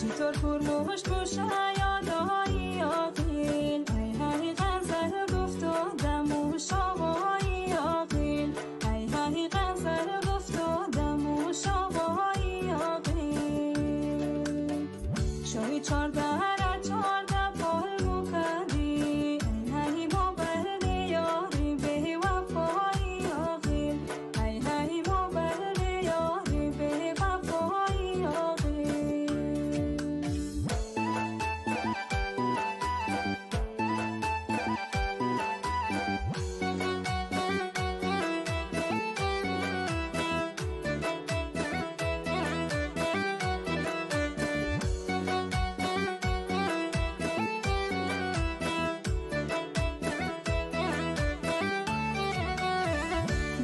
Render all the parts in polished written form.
چطور پرمشت باشه یادایی آقیل ای هی غزل گفت و دموش آقایی آقیل ای هی غزل گفت و دموش آقایی آقیل شوی 14 را 14 پال مکدی ای هی ما برد یاری به وفایی آقیل ای هی ما برد یاری به وفایی آقیل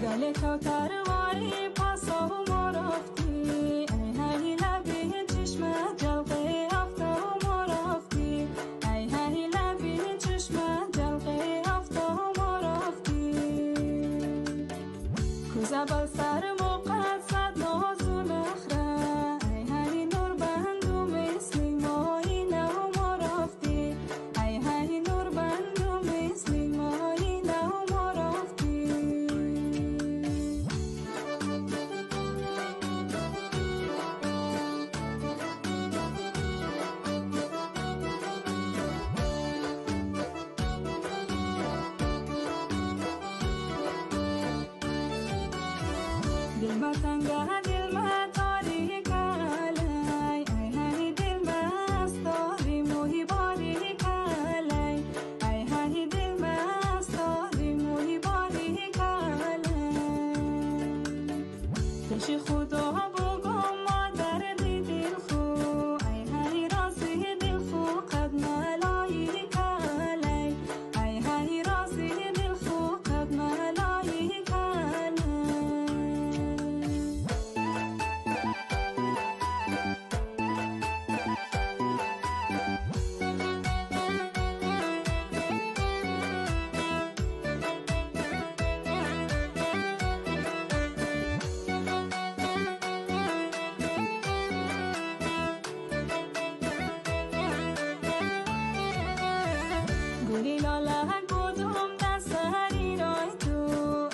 گله کوتر واری پاسا ما رفتی ای هی لبی چشم جلقه افتا ما رفتی ای هی لبی چشم جلقه افتا ما رفتی کوزه بل سر موقع صد نازو نخره ای هی نور بندو مثل مایی نه ما رفتی ای هی نور بندو مثل مایی نه ما رفتی دل ما تنگه دل ما تاریک علی ای هی دل مست داری موهی باریک علی ای هی دل مست داری موهی باریک علی پیش خدا بگم مادر دل خو ای هی رازی دل خو قد ملایک علی ای هی رازی دل خو قد ملایک علی گلی لاله کدوم دستری رای تو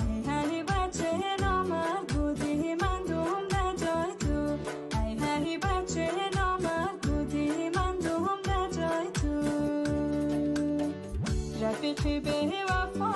ای هی بچه نامرد بودی من دوم در جای تو ای هی بچه نامرد بودی من دوم در جای تو رفیقی به وفا